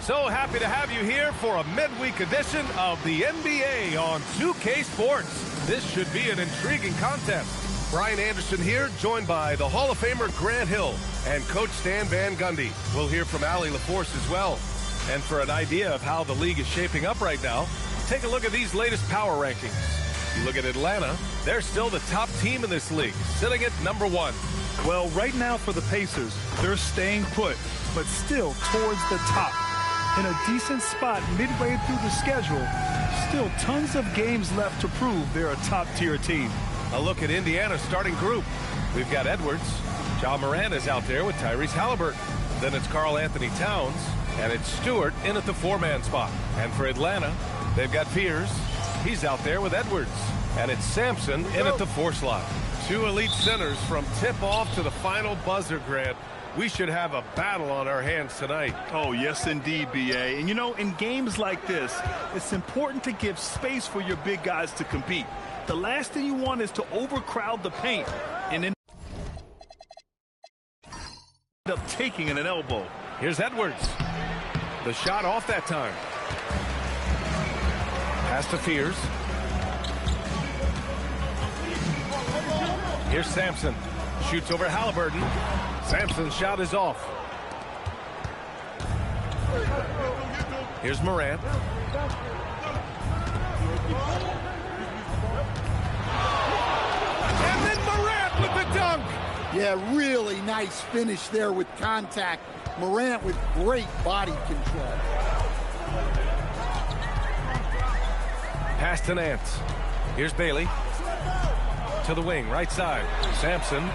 So happy to have you here for a midweek edition of the NBA on 2K Sports. This should be an intriguing contest. Brian Anderson here, joined by the Hall of Famer Grant Hill and Coach Stan Van Gundy. We'll hear from Allie LaForce as well. And for an idea of how the league is shaping up right now, take a look at these latest power rankings. You look at Atlanta, they're still the top team in this league, sitting at number 1. Well, right now for the Pacers, they're staying put, but still towards the top. In a decent spot midway through the schedule, still tons of games left to prove they're a top-tier team. A look at Indiana's starting group. We've got Edwards. Ja Morant is out there with Tyrese Halliburton. Then it's Karl Anthony Towns, and it's Stewart in at the 4-man spot. And for Atlanta, they've got Fears. He's out there with Edwards. And it's Sampson in at the 4 slot. 2 elite centers from tip-off to the final buzzer, Grant. We should have a battle on our hands tonight. Oh, yes, indeed, B.A. And, you know, in games like this, it's important to give space for your big guys to compete. The last thing you want is to overcrowd the paint and end up taking an elbow. Here's Edwards. The shot off that time. Pass to Fears. Here's Sampson. Shoots over Halliburton. Sampson's shot is off. Here's Morant. And then Morant with the dunk. Yeah, really nice finish there with contact. Morant with great body control. Pass to Nance. Here's Bailey. To the wing, right side. Sampson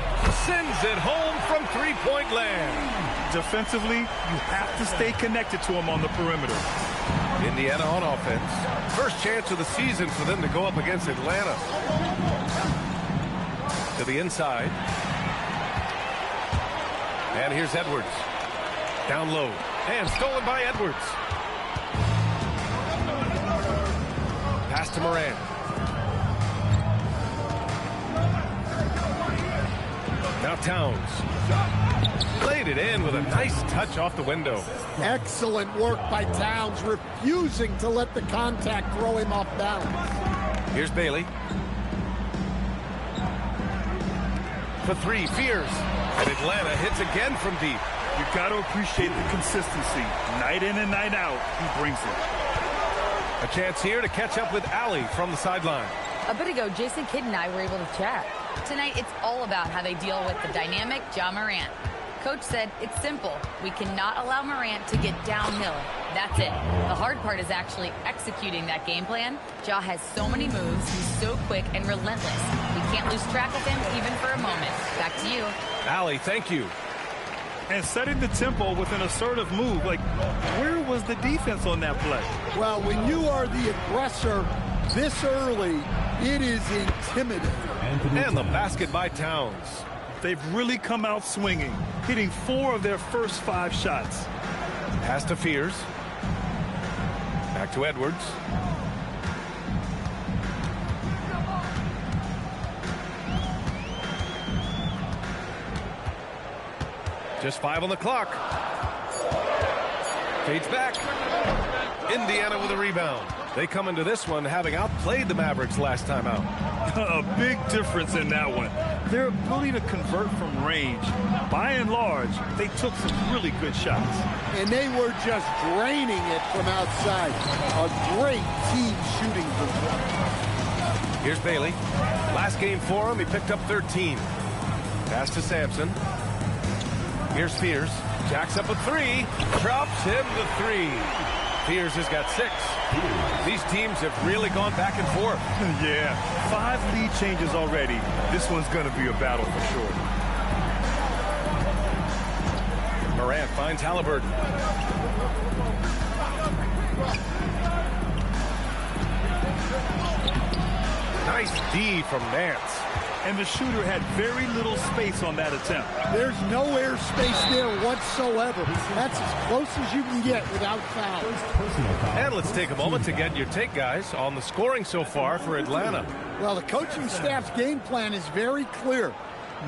sends it home from three-point land. Defensively, you have to stay connected to him on the perimeter. Indiana on offense. First chance of the season for them to go up against Atlanta. To the inside. And here's Edwards. Down low. And stolen by Edwards. Pass to Morant. Now Towns. Laid it in with a nice touch off the window. Excellent work by Towns, refusing to let the contact throw him off balance. Here's Bailey. For 3, Fears. And Atlanta hits again from deep. You got to appreciate the consistency. Night in and night out, he brings it. A chance here to catch up with Allie from the sideline. A bit ago, Jason Kidd and I were able to chat. Tonight, it's all about how they deal with the dynamic Ja Morant. Coach said it's simple. We cannot allow Morant to get downhill. That's it. The hard part is actually executing that game plan. Ja has so many moves. He's so quick and relentless. We can't lose track of him even for a moment. Back to you. Allie, thank you. And setting the tempo with an assertive move. Like, where was the defense on that play? Well, when you are the aggressor this early, it is intimidating. And the basket by Towns. They've really come out swinging, hitting 4 of their first 5 shots. Pass to Fears. Back to Edwards. Just 5 on the clock. Fades back. Indiana with a rebound. They come into this one having outplayed the Mavericks last time out. A big difference in that one. Their ability to convert from range. By and large, they took some really good shots. And they were just draining it from outside. A great team shooting performance. Here's Bailey. Last game for him, he picked up 13. Pass to Sampson. Here's Fears. Jacks up a 3. Drops him the 3. Fears has got 6. These teams have really gone back and forth. Yeah, 5 lead changes already. This one's going to be a battle for sure. Morant finds Halliburton. Nice D from Nance. And the shooter had very little space on that attempt. There's no air space there whatsoever. That's as close as you can get without foul. And let's take a moment to get your take, guys, on the scoring so far for Atlanta. Well, the coaching staff's game plan is very clear.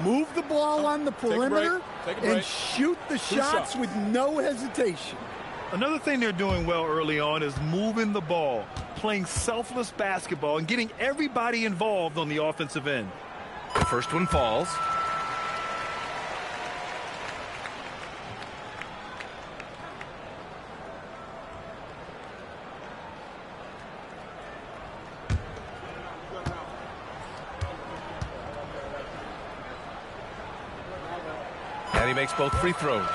Move the ball on the perimeter and shoot the shots with no hesitation. Another thing they're doing well early on is moving the ball, playing selfless basketball, and getting everybody involved on the offensive end. The first one falls. And he makes both free throws.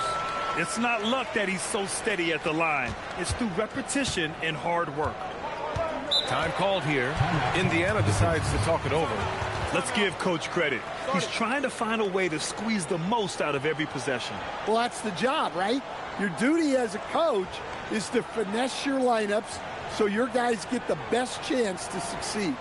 It's not luck that he's so steady at the line. It's through repetition and hard work. Time called here. Indiana decides to talk it over. Let's give Coach credit. He's trying to find a way to squeeze the most out of every possession. Well, that's the job, right? Your duty as a coach is to finesse your lineups so your guys get the best chance to succeed.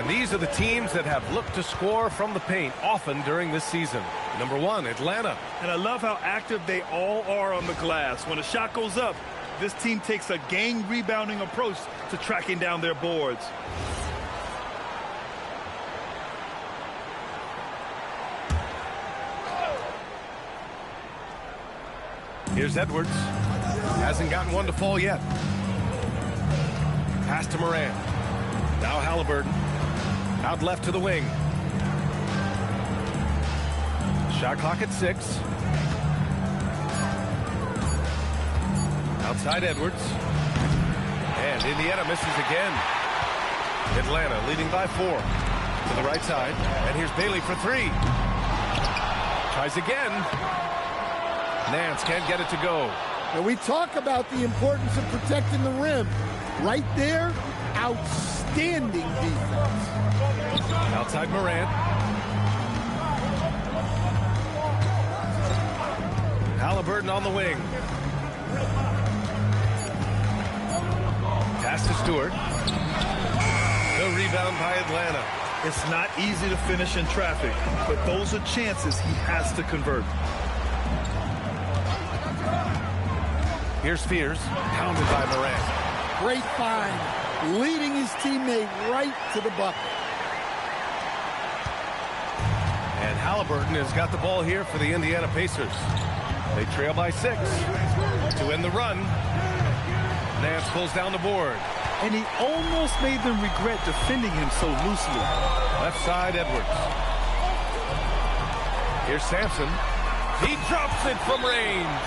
These are the teams that have looked to score from the paint often during this season. Number 1, Atlanta. And I love how active they all are on the glass. When a shot goes up, this team takes a game rebounding approach to tracking down their boards. Here's Edwards. Hasn't gotten one to fall yet. Pass to Morant. Now Halliburton. Out left to the wing. Shot clock at 6. Outside Edwards. And Indiana misses again. Atlanta leading by 4. To the right side. And here's Bailey for 3. Tries again. Nance can't get it to go. And we talk about the importance of protecting the rim. Right there, outstanding defense. Outside Morant. Halliburton on the wing. Pass to Stewart. The rebound by Atlanta. It's not easy to finish in traffic, but those are chances he has to convert. Here's Spears, pounded by Morant. Great find, leading his teammate right to the bucket. And Halliburton has got the ball here for the Indiana Pacers. They trail by 6. To end the run, Nance pulls down the board. And he almost made them regret defending him so loosely. Left side, Edwards. Here's Sampson. He drops it from range.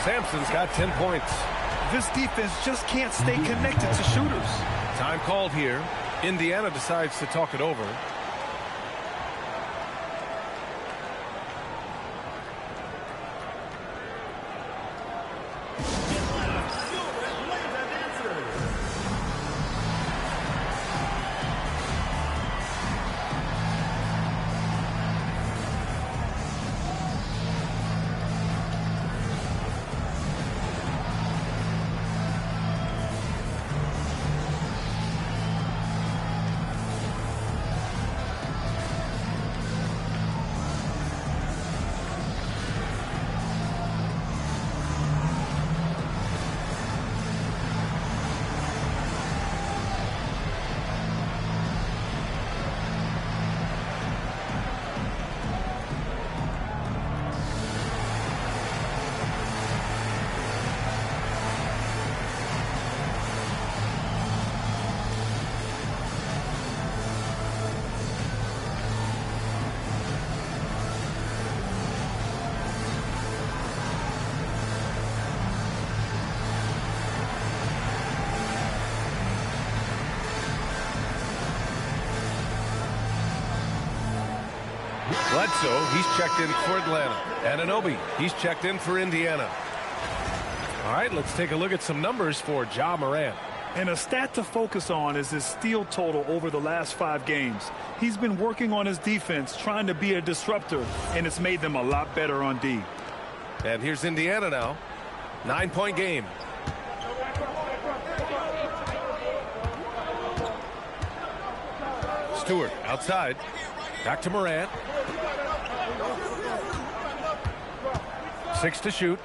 Sampson's got 10 points. This defense just can't stay connected to shooters. Time called here. Indiana decides to talk it over. Bledsoe, he's checked in for Atlanta. Anunoby, he's checked in for Indiana. All right, let's take a look at some numbers for Ja Morant. And a stat to focus on is his steal total over the last 5 games. He's been working on his defense, trying to be a disruptor, and it's made them a lot better on D. And here's Indiana now. 9-point game. Stewart outside. Back to Morant. 6 to shoot.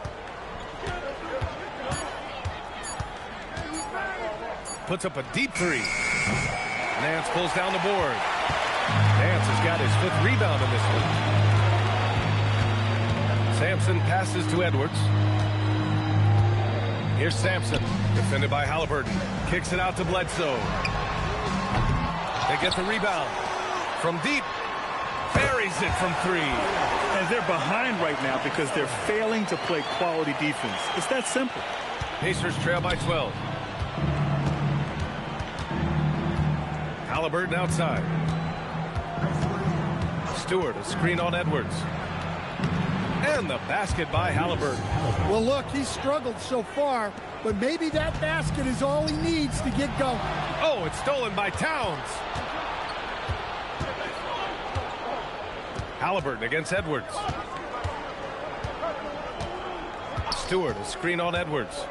Puts up a deep 3. Nance pulls down the board. Nance has got his 5th rebound in this one. Sampson passes to Edwards. Here's Sampson, defended by Halliburton. Kicks it out to Bledsoe. They get the rebound. From deep. Buries it from 3. And they're behind right now because they're failing to play quality defense. It's that simple. Pacers trail by 12. Halliburton outside. Stewart, a screen on Edwards. And the basket by Halliburton. Well, look, he's struggled so far, but maybe that basket is all he needs to get going. Oh, it's stolen by Towns. Halliburton against Edwards. Stewart, a screen on Edwards.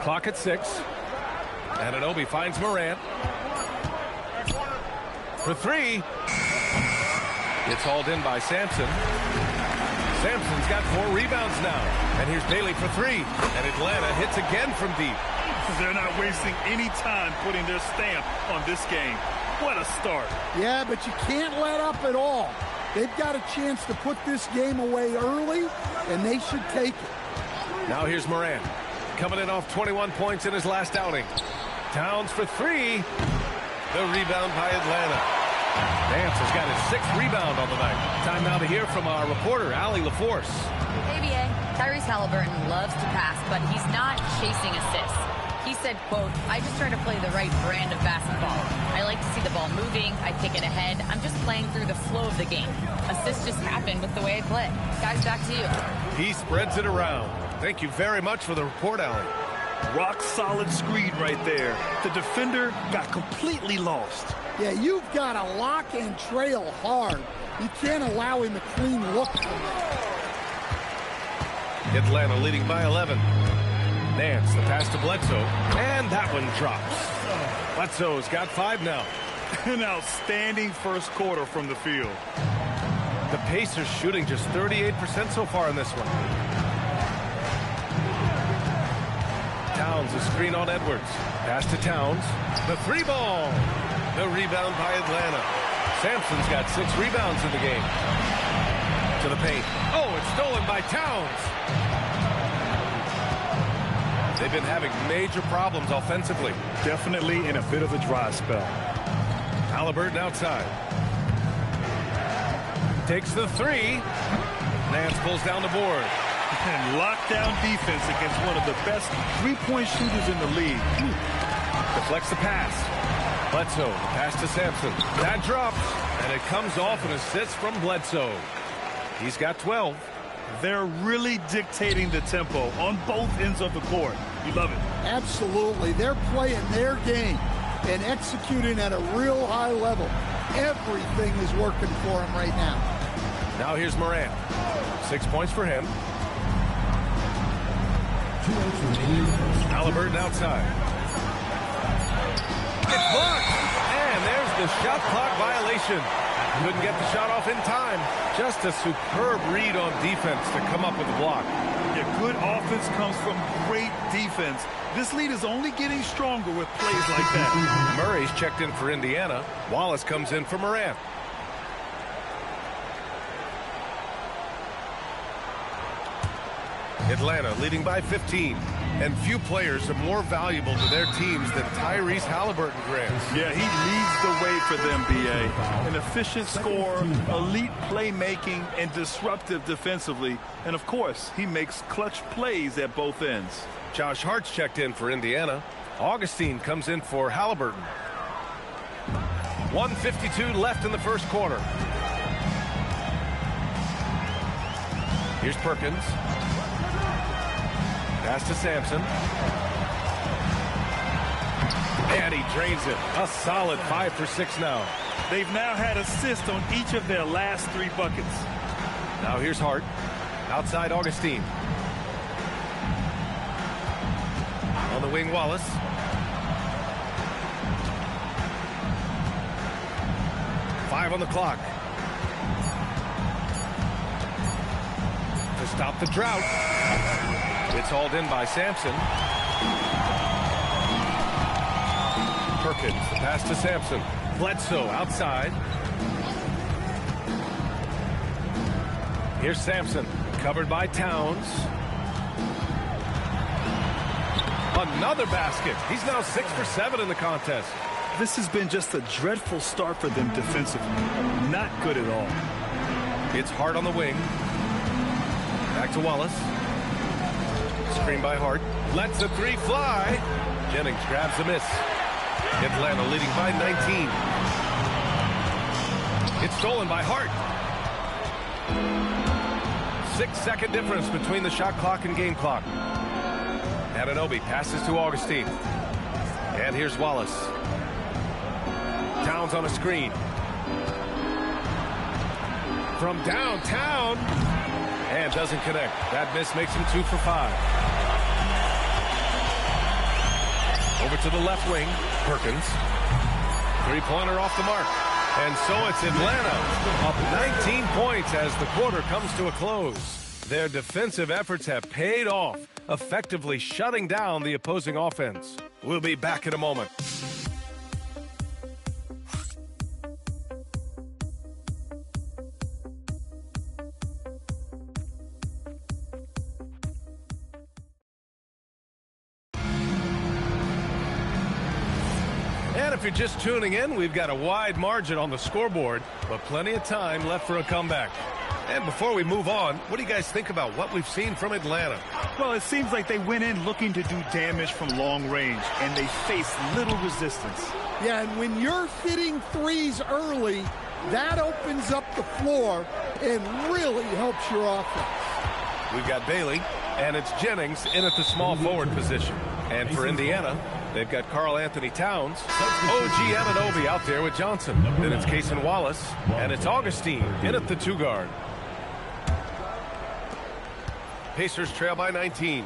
Clock at 6. Anunoby finds Morant. For 3. It's hauled in by Sampson. Sampson's got 4 rebounds now. And here's Bailey for 3. And Atlanta hits again from deep. They're not wasting any time putting their stamp on this game. What a start. Yeah, but you can't let up at all. They've got a chance to put this game away early, and they should take it. Now here's Morant. Coming in off 21 points in his last outing. Towns for 3. The rebound by Atlanta. Nance has got his 6th rebound on the night. Time now to hear from our reporter, Allie LaForce. ABA, Tyrese Halliburton loves to pass, but he's not chasing assists. He said, quote, I just try to play the right brand of basketball. I like to see the ball moving. I kick it ahead. I'm just playing through the flow of the game. Assists just happen with the way I play. Guys, back to you. He spreads it around. Thank you very much for the report, Allie. Rock solid screen right there. The defender got completely lost. Yeah, you've got to lock and trail hard. You can't allow him a clean look from that. Atlanta leading by 11. Nance, the pass to Bledsoe, and that one drops. Bledsoe's got 5 now. An outstanding first quarter from the field. The Pacers shooting just 38% so far in this one. Towns, a screen on Edwards. Pass to Towns. The 3-ball. The rebound by Atlanta. Sampson's got 6 rebounds in the game. To the paint. Oh, it's stolen by Towns. They've been having major problems offensively. Definitely in a bit of a dry spell. Halliburton outside. Takes the 3. Nance pulls down the board. And lockdown defense against one of the best three-point shooters in the league. Deflects the pass. Bledsoe, pass to Sampson. That drops, and it comes off an assist from Bledsoe. He's got 12. They're really dictating the tempo on both ends of the court. You love it. Absolutely. They're playing their game and executing at a real high level. Everything is working for them right now. Now here's Morant. 6 points for him. Halliburton outside. It's blocked. And there's the shot clock violation. Couldn't get the shot off in time. Just a superb read on defense to come up with the block. Yeah, good offense comes from great defense. This lead is only getting stronger with plays like that. Murray's checked in for Indiana. Wallace comes in for Morant. Atlanta leading by 15. And few players are more valuable to their teams than Tyrese Halliburton grants. Yeah, he leads the way for them, B.A. An efficient scorer, elite playmaking, and disruptive defensively. And, of course, he makes clutch plays at both ends. Josh Hart's checked in for Indiana. Augustine comes in for Halliburton. 1:52 left in the first quarter. Here's Perkins. Pass to Sampson. And he drains it. A solid 5 for 6 now. They've now had assists on each of their last 3 buckets. Now here's Hart. Outside Augustine. On the wing, Wallace. Five on the clock. To stop the drought. It's hauled in by Sampson. Perkins, the pass to Sampson. Bledsoe outside. Here's Sampson, covered by Towns. Another basket. He's now 6 for 7 in the contest. This has been just a dreadful start for them defensively. Not good at all. It's Hart on the wing. Back to Wallace. Screen by Hart. Lets the 3 fly. Jennings grabs the miss. Atlanta leading by 19. It's stolen by Hart. 6-second difference between the shot clock and game clock. Anunoby passes to Augustine. And here's Wallace. Towns on a screen. From downtown. And doesn't connect. That miss makes him 2 for 5. Over to the left wing. Perkins. 3-pointer off the mark. And so it's Atlanta up 19 points as the quarter comes to a close. Their defensive efforts have paid off, effectively shutting down the opposing offense. We'll be back in a moment. And if you're just tuning in, we've got a wide margin on the scoreboard, but plenty of time left for a comeback. And before we move on, what do you guys think about what we've seen from Atlanta? Well, it seems like they went in looking to do damage from long range, and they faced little resistance. Yeah, and when you're hitting threes early, that opens up the floor and really helps your offense. We've got Bailey, and it's Jennings in at the small forward position. And for Indiana, they've got Karl Anthony Towns, OG Anunoby out there with Johnson. Then it's Cason Wallace, and it's Augustine in at the 2 guard. Pacers trail by 19.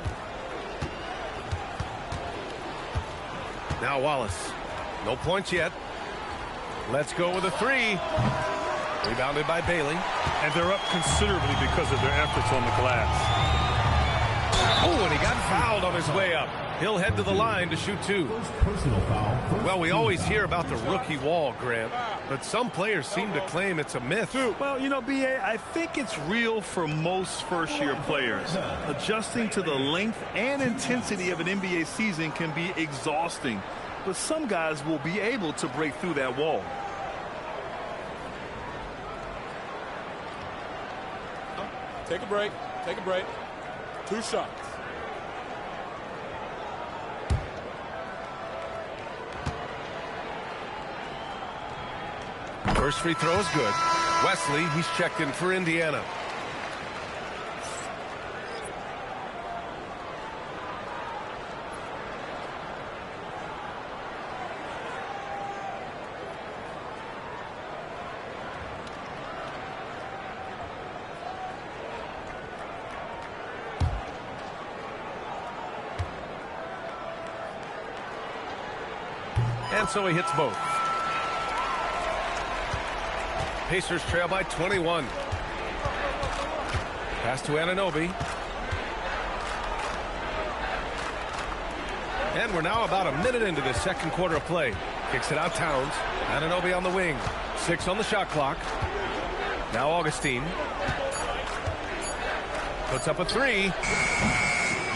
Now Wallace. No points yet. Let's go with a 3. Rebounded by Bailey. And they're up considerably because of their efforts on the glass. Oh, and he got fouled on his way up. He'll head to the line to shoot 2. Well, we always hear about the rookie wall, Grant, but some players seem to claim it's a myth. Well, you know, B.A., I think it's real for most first-year players. Adjusting to the length and intensity of an NBA season can be exhausting, but some guys will be able to break through that wall. Take a break. Take a break. 2 shots. First free throw is good. Wesley, he's checked in for Indiana. And so he hits both. Pacers trail by 21. Pass to Anunoby. And we're now about a minute into the second quarter of play. Kicks it out Towns. Anunoby on the wing. 6 on the shot clock. Now Augustine. Puts up a 3.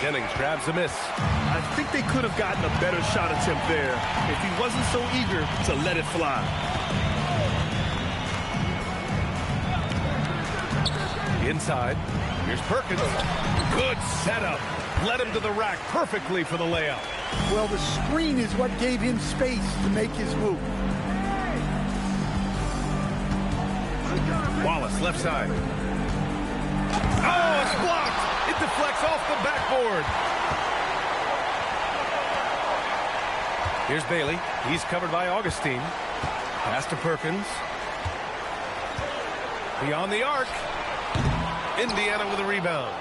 Jennings grabs the miss. I think they could have gotten a better shot attempt there if he wasn't so eager to let it fly. Inside. Here's Perkins. Good setup. Led him to the rack perfectly for the layup. Well, the screen is what gave him space to make his move. Wallace, left side. Oh, it's blocked. It deflects off the backboard. Here's Bailey. He's covered by Augustine. Pass to Perkins. Beyond the arc. Indiana with a rebound.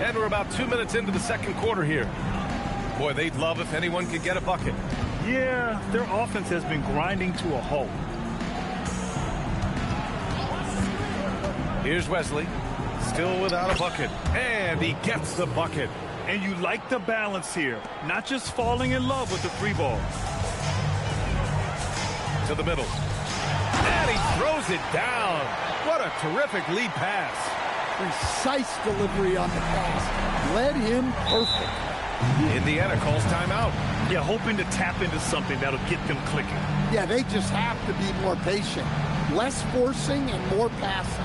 And we're about 2 minutes into the second quarter here. Boy, they'd love if anyone could get a bucket. Yeah, their offense has been grinding to a halt. Here's Wesley. Still without a bucket. And he gets the bucket. And you like the balance here. Not just falling in love with the free ball. To the middle. And he throws it down. What a terrific lead pass. Precise delivery on the pass. Led him perfect. Indiana calls timeout. Yeah, hoping to tap into something that'll get them clicking. Yeah, they just have to be more patient. Less forcing and more passing.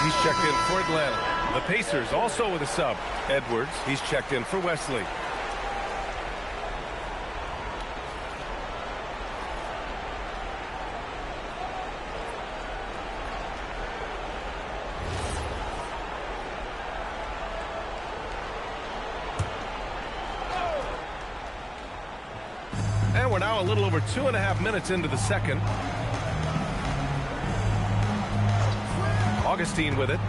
He's checked in for Atlanta. The Pacers also with a sub. Edwards, he's checked in for Wesley. And we're now a little over 2.5 minutes into the second. Augustine with it.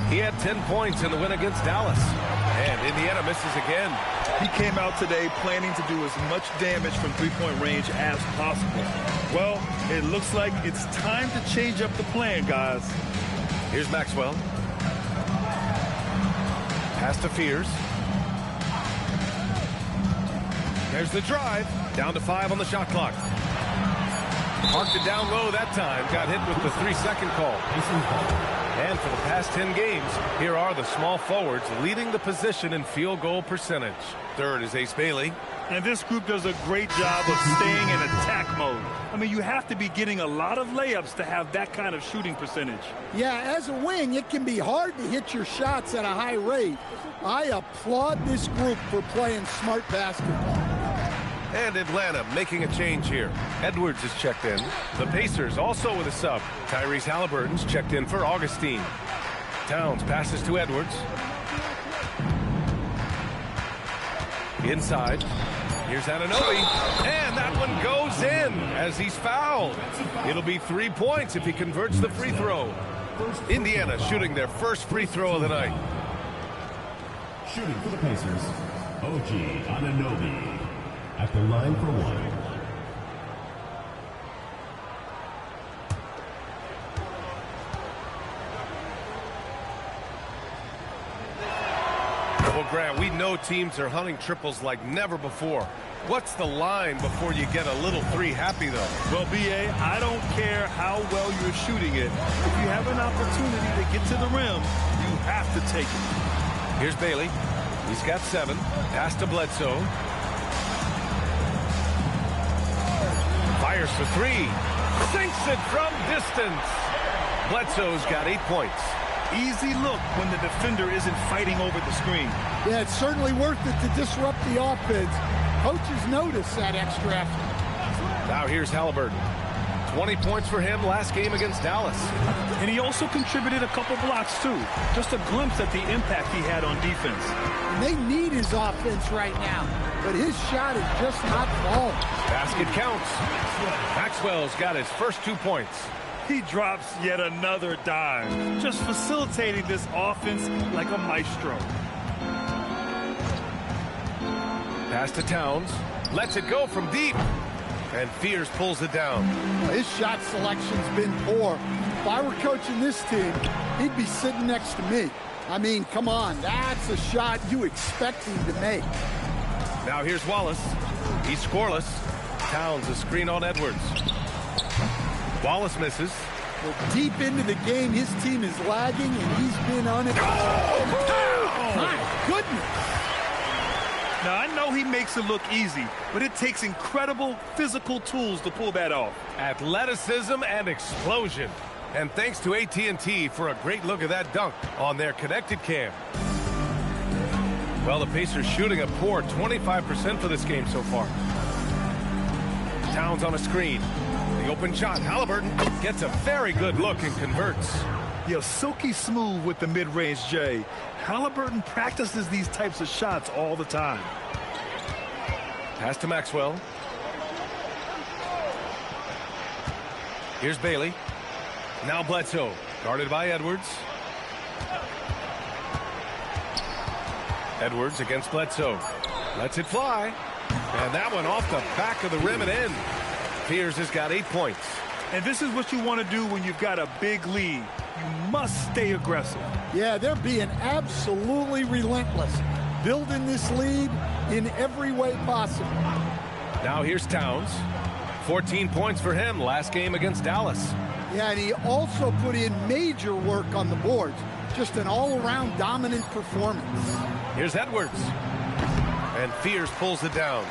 He had 10 points in the win against Dallas. And Indiana misses again. He came out today planning to do as much damage from three-point range as possible. Well, it looks like it's time to change up the plan, guys. Here's Maxwell. Pass to Fears. There's the drive. Down to 5 on the shot clock. Parked it down low that time. Got hit with the 3-second call. And for the past 10 games, here are the small forwards leading the position in field goal percentage. Third is Ace Bailey. And this group does a great job of staying in attack mode. I mean, you have to be getting a lot of layups to have that kind of shooting percentage. Yeah, as a wing, it can be hard to hit your shots at a high rate. I applaud this group for playing smart basketball. And Atlanta making a change here. Edwards is checked in. The Pacers also with a sub. Tyrese Halliburton's checked in for Augustine. Towns passes to Edwards. Inside. Here's Anunoby. And that one goes in as he's fouled. It'll be 3 points if he converts the free throw. Indiana shooting their first free throw of the night. Shooting for the Pacers, OG Anunoby. At the line for one. Well, Grant, we know teams are hunting triples like never before. What's the line before you get a little three happy, though? Well, B.A., I don't care how well you're shooting it. If you have an opportunity to get to the rim, you have to take it. Here's Bailey. He's got 7. Pass to Bledsoe. Fires for 3. Sinks it from distance. Bledsoe's got 8 points. Easy look when the defender isn't fighting over the screen. Yeah, it's certainly worth it to disrupt the offense. Coaches notice that extra effort. Now here's Halliburton. 20 points for him last game against Dallas. And he also contributed a couple blocks, too. Just a glimpse at the impact he had on defense. And they need his offense right now, but his shot is just not falling. Basket counts. Maxwell's got his first 2 points. He drops yet another dime, just facilitating this offense like a maestro. Pass to Towns. Lets it go from deep. And Fears pulls it down. His shot selection's been poor. If I were coaching this team, he'd be sitting next to me. I mean, come on, that's a shot you expect him to make. Now here's Wallace. He's scoreless. Towns a screen on Edwards. Wallace misses. Well, deep into the game, his team is lagging, and he's been on it. Oh, my goodness. Now, I know he makes it look easy, but it takes incredible physical tools to pull that off. Athleticism and explosion. And thanks to AT&T for a great look at that dunk on their connected cam. Well, the Pacers shooting a poor 25% for this game so far. Towns on a screen. The open shot. Halliburton gets a very good look and converts. You're silky smooth with the mid-range, Jay. Halliburton practices these types of shots all the time. Pass to Maxwell. Here's Bailey. Now Bledsoe, guarded by Edwards. Edwards against Bledsoe. Lets it fly. And that one off the back of the rim and in. Fears has got 8 points. And this is what you want to do when you've got a big lead. You must stay aggressive. Yeah, they're being absolutely relentless, building this lead in every way possible. Now here's Towns. 14 points for him last game against Dallas. Yeah, and he also put in major work on the boards. Just an all-around dominant performance. Here's Edwards. And Fears pulls it down.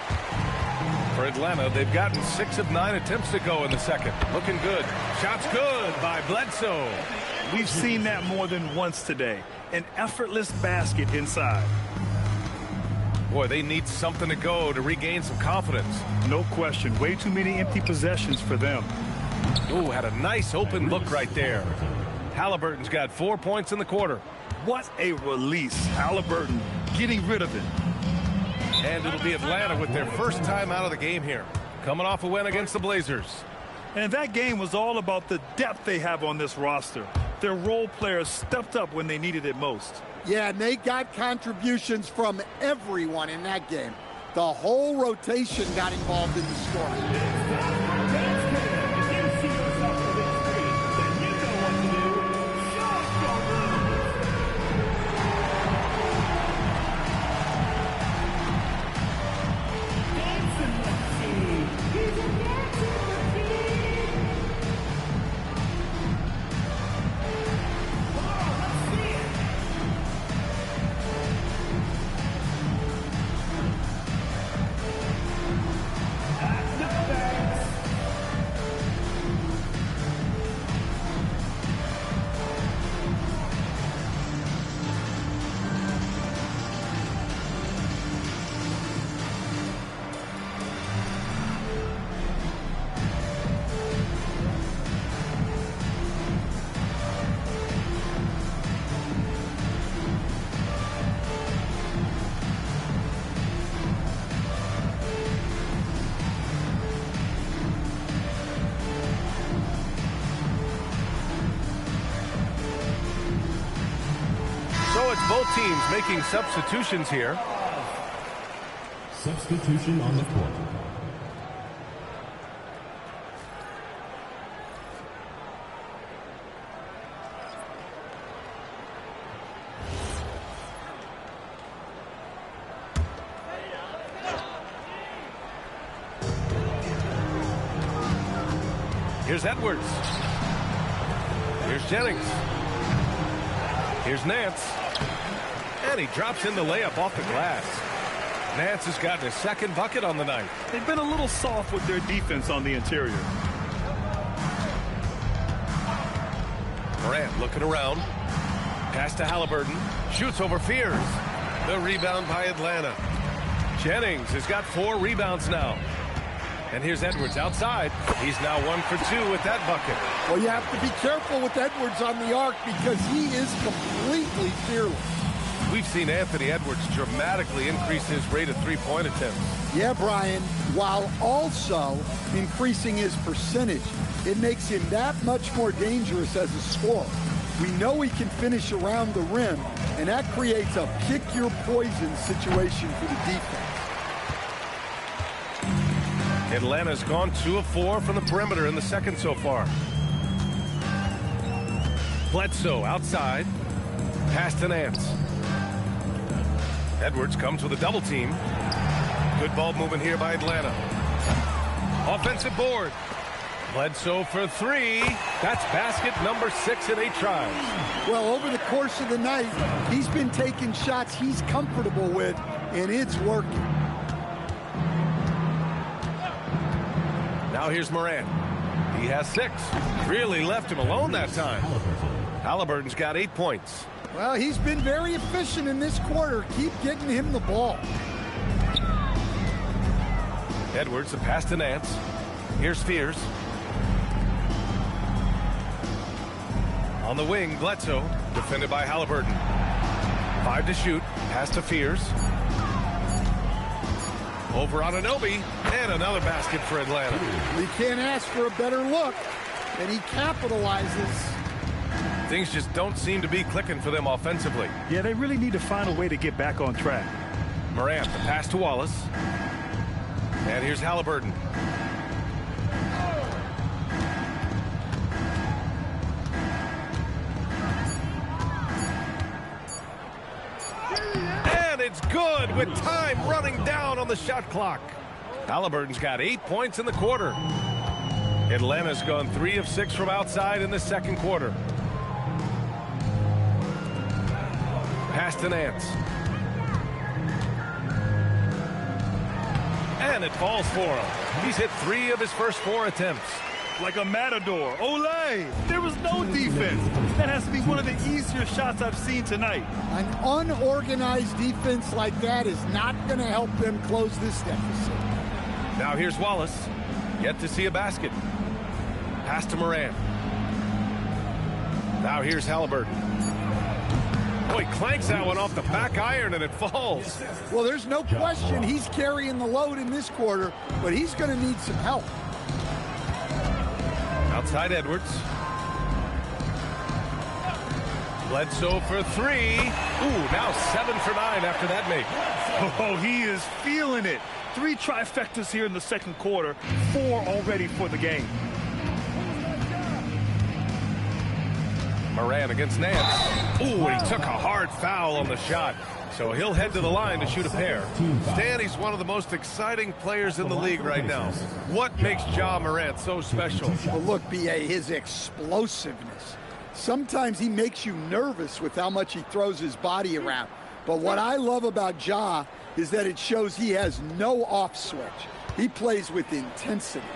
For Atlanta, they've gotten 6 of 9 attempts to go in the second. Looking good. Shots good by Bledsoe. We've seen that more than once today. An effortless basket inside. Boy, they need something to go to regain some confidence. No question. Way too many empty possessions for them. Ooh, had a nice open look right there. Halliburton's got 4 points in the quarter. What a release. Halliburton getting rid of it. And it'll be Atlanta with their first time out of the game here. Coming off a win against the Blazers. And that game was all about the depth they have on this roster. Their role players stepped up when they needed it most. Yeah, and they got contributions from everyone in that game. The whole rotation got involved in the scoring. It's both teams making substitutions here. Substitution on the court. Here's Edwards. Here's Jennings. Here's Nance. And he drops in the layup off the glass. Nance has gotten his second bucket on the night. They've been a little soft with their defense on the interior. Morant looking around. Pass to Halliburton. Shoots over Fears. The rebound by Atlanta. Jennings has got 4 rebounds now. And here's Edwards outside. He's now 1 for 2 with that bucket. Well, you have to be careful with Edwards on the arc because he is completely fearless. We've seen Anthony Edwards dramatically increase his rate of three-point attempts. Yeah, Brian, while also increasing his percentage. It makes him that much more dangerous as a scorer. We know he can finish around the rim, and that creates a pick-your-poison situation for the defense. Atlanta's gone 2 of 4 from the perimeter in the second so far. Bledsoe outside. Pass to Nance. Edwards comes with a double team. Good ball movement here by Atlanta. Offensive board. Bledsoe for 3. That's basket number 6 in 8 tries. Well, over the course of the night, he's been taking shots he's comfortable with, and it's working. Now here's Morant. He has 6. Really left him alone that time. Halliburton's got 8 points. Well, he's been very efficient in this quarter. Keep getting him the ball. Edwards, the pass to Nance. Here's Fears. On the wing, Bledsoe, defended by Halliburton. 5 to shoot. Pass to Fears. Over on Anunoby, and another basket for Atlanta. We can't ask for a better look, and he capitalizes. Things just don't seem to be clicking for them offensively. Yeah, they really need to find a way to get back on track. Morant, the pass to Wallace. And here's Halliburton. And it's good with time running down on the shot clock. Halliburton's got 8 points in the quarter. Atlanta's gone 3 of 6 from outside in the second quarter. Pass to Nance. And it falls for him. He's hit 3 of his first 4 attempts. Like a matador. Olay! There was no defense. That has to be one of the easier shots I've seen tonight. An unorganized defense like that is not going to help them close this deficit. Now here's Wallace. Yet to see a basket. Pass to Morant. Now here's Halliburton. Oh, he clanks that one off the back iron and it falls. Well, there's no question he's carrying the load in this quarter, but he's going to need some help. Outside Edwards. Bledsoe for 3. Ooh, now 7 for 9 after that make. Oh, he is feeling it. 3 trifectas here in the second quarter. 4 already for the game. Morant against Nance. Ooh, he took a hard foul on the shot. So he'll head to the line to shoot a pair. Stan, he's one of the most exciting players in the league right now. What makes Ja Morant so special? Well, look, B.A., his explosiveness. Sometimes he makes you nervous with how much he throws his body around. But what I love about Ja is that it shows he has no off switch. He plays with intensity.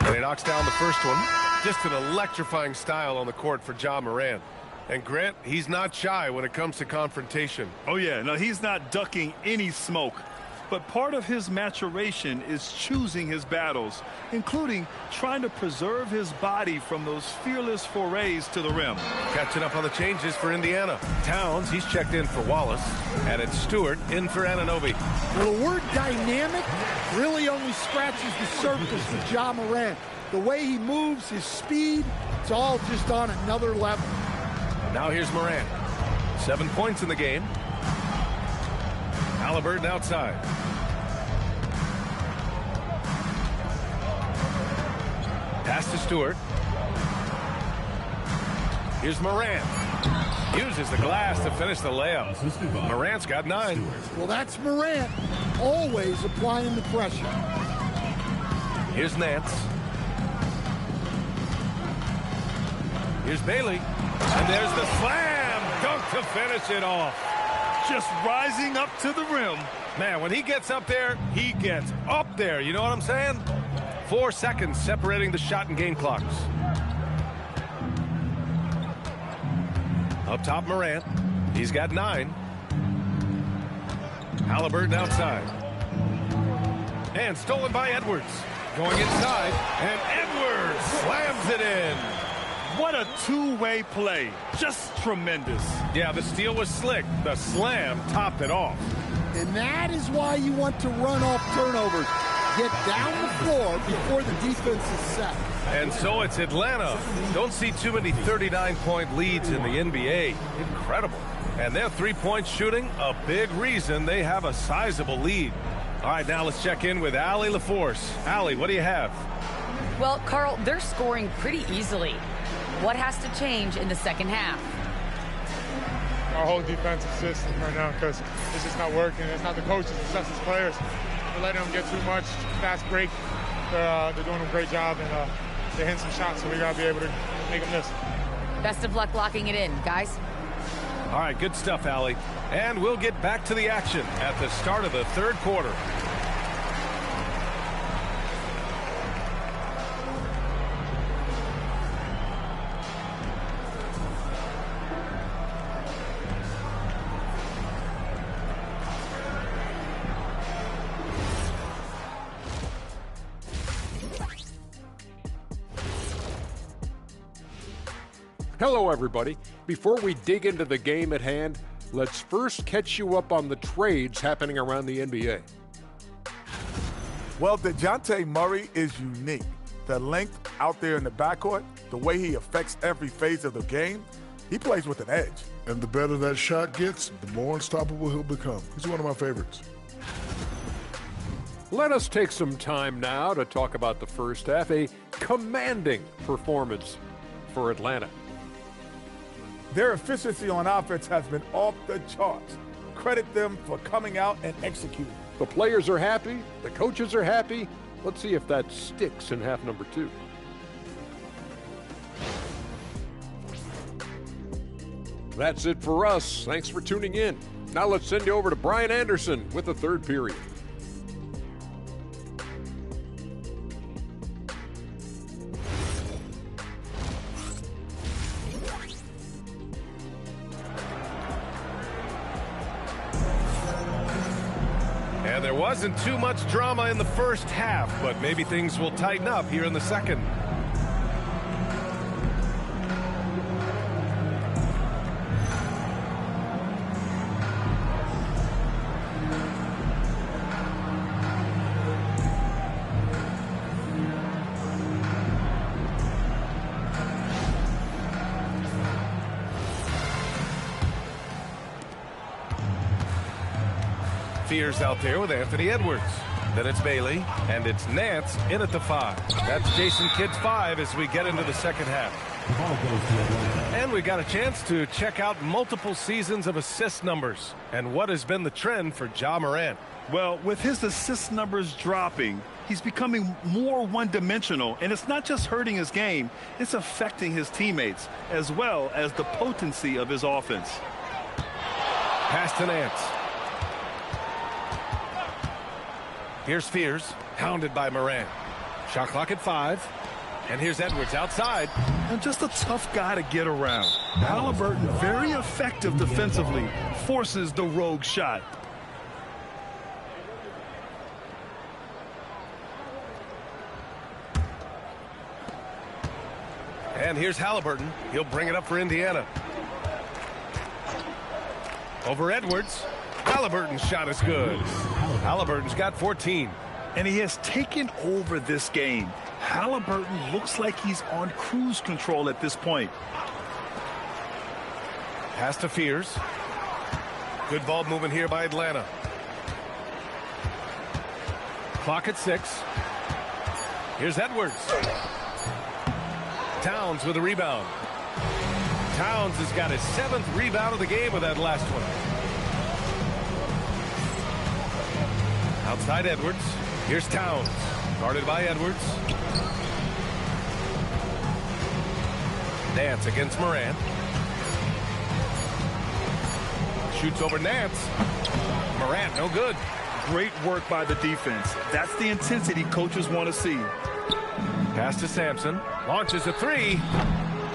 And he knocks down the first one. Just an electrifying style on the court for Ja Morant. And Grant, he's not shy when it comes to confrontation. Oh, yeah. No, he's not ducking any smoke. But part of his maturation is choosing his battles, including trying to preserve his body from those fearless forays to the rim. Catching up on the changes for Indiana. Towns, he's checked in for Wallace. And it's Stewart in for Anunoby. Well, the word dynamic really only scratches the surface with Ja Morant. The way he moves, his speed, it's all just on another level. Now here's Morant. 7 points in the game. Halliburton outside. Pass to Stewart. Here's Morant. Uses the glass to finish the layup. Morant's got 9. Well, that's Morant, always applying the pressure. Here's Nance. Here's Bailey. And there's the slam dunk to finish it off. Just rising up to the rim. Man, when he gets up there, he gets up there. You know what I'm saying? 4 seconds separating the shot and game clocks. Up top, Morant. He's got 9. Halliburton outside. And stolen by Edwards. Going inside, and Edwards slams it in. What a two-way play. Just tremendous. Yeah, the steal was slick. The slam topped it off. And that is why you want to run off turnovers. Get down the floor before the defense is set. And so it's Atlanta. Don't see too many 39-point leads in the NBA. Incredible. And their three-point shooting, a big reason they have a sizable lead. All right, now let's check in with Allie LaForce. Allie, what do you have? Well, Carl, they're scoring pretty easily. What has to change in the second half? Our whole defensive system right now, because it's just not working. It's not the coaches, it's us as players. We're letting them get too much fast break. They're doing a great job, and they're hitting some shots, so we got to be able to make them miss. Best of luck locking it in, guys. All right, good stuff, Allie. And we'll get back to the action at the start of the third quarter. Hello, everybody. Before we dig into the game at hand, let's first catch you up on the trades happening around the NBA. Well, DeJounte Murray is unique. The length out there in the backcourt, the way he affects every phase of the game, he plays with an edge. And the better that shot gets, the more unstoppable he'll become. He's one of my favorites. Let us take some time now to talk about the first half, a commanding performance for Atlanta. Their efficiency on offense has been off the charts. Credit them for coming out and executing. The players are happy. The coaches are happy. Let's see if that sticks in half number two. That's it for us. Thanks for tuning in. Now let's send you over to Brian Anderson with the third period. And there wasn't too much drama in the first half, but maybe things will tighten up here in the second. Fears out there with Anthony Edwards. Then it's Bailey, and it's Nance in at the 5. That's Jason Kidd's 5 as we get into the second half. And we got a chance to check out multiple seasons of assist numbers and what has been the trend for Ja Morant. Well, with his assist numbers dropping, he's becoming more one-dimensional, and it's not just hurting his game, it's affecting his teammates, as well as the potency of his offense. Pass to Nance. Here's Fears, hounded by Morant. Shot clock at 5. And here's Edwards outside. And just a tough guy to get around. Halliburton, very effective defensively, forces the rogue shot. And here's Halliburton. He'll bring it up for Indiana. Over Edwards. Halliburton's shot is good. Halliburton's got 14. And he has taken over this game. Halliburton looks like he's on cruise control at this point. Pass to Fears. Good ball movement here by Atlanta. Clock at 6. Here's Edwards. Towns with a rebound. Towns has got his 7th rebound of the game with that last one. Outside Edwards. Here's Towns. Guarded by Edwards. Nance against Morant. Shoots over Nance. Morant, no good. Great work by the defense. That's the intensity coaches want to see. Pass to Sampson. Launches a 3.